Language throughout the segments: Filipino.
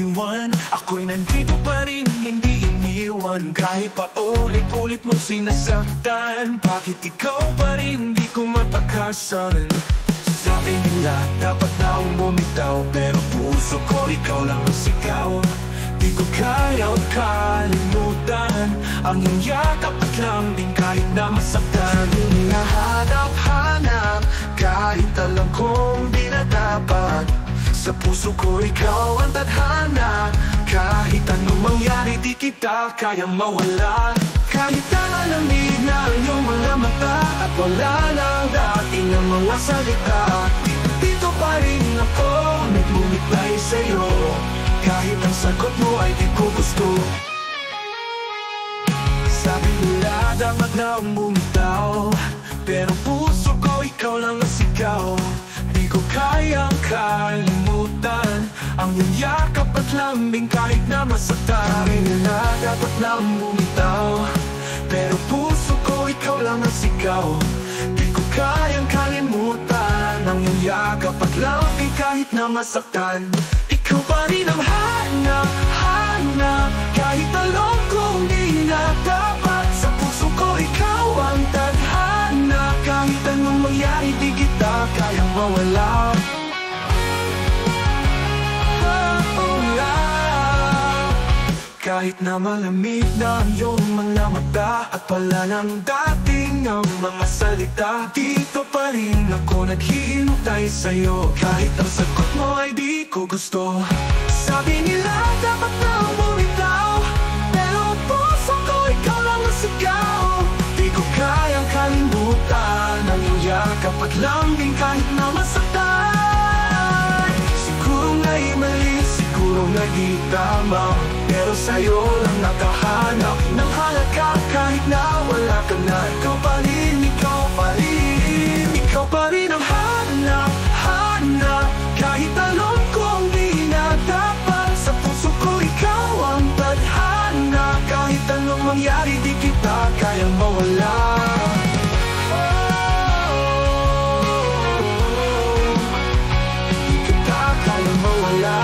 21. Ako'y nandito pa rin, hindi iniwan. Kahit pa ulit-ulit mo sinasaktan, bakit ikaw pa rin di ko matakasan? Sabi nila dapat na akong bumitaw, pero puso ko ikaw lang ang sigaw. Di ko kayang kalimutan ang iyong yakap at lambing kahit na masaktan. Hinahanap-hanap kahit alam kong di na dapat. Sa puso ko ikaw ang tadhana, kahit anong mangyari di kita kayang mawala. Kahit nalalamig na ang iyong mga mata at wala lang dating ang mga salita, dito pa rin ako nagmumiklay sa'yo, kahit ang sagot mo ay di ko gusto. Sabi nila dapat na akong bumitaw, pero puso ko ikaw lang ang sigaw. Di ko kayang kalimutan ang iyong yakap at lambing kahit na masaktan. Sabi nila dapat na akong bumitaw, pero puso ko ikaw lang ang sigaw. Di ko kayang kalimutan ang iyong yakap at lambing kahit na masaktan. Ikaw pa rin ang hanap, kahit alam kong di na dapat. Sa puso ko ikaw ang tadhana, kahit anong mangyari di kita kayang mawala. Kahit na malamig na ang iyong mga mata at pala ng dating ang mga salita, dito pa rin ako naghihintay sa'yo, kahit ang sagot mo ay di ko gusto. Sabi nila dapat na bumitaw, pero puso ko ikaw lang ang sigaw. Di ko kayang kalimutan ang iyong yakap at lambing kahit na masaktan. Siguro nga'y mali, siguro nga di tama, pero sa'yo lang nakahanap ng halaga kahit na wala ka na. Ikaw pa rin, ikaw pa rin, ikaw pa rin ang hanap, kahit alam kong di na dapat. Sa puso ko ikaw ang tadhana, kahit anong mangyari di kita kayang mawala. Di kita kayang mawala.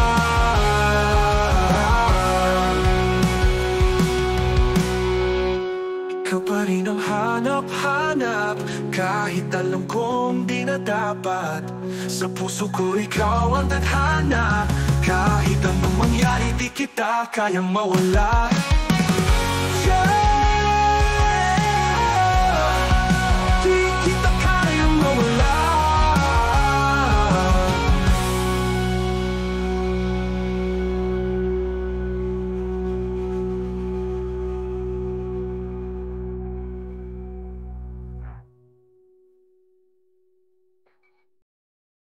Ikaw pa rin ang hanap, kahit alam kong di na dapat. Sa puso ko ikaw ang tadhana, kahit anong mangyari di kita kayang mawala.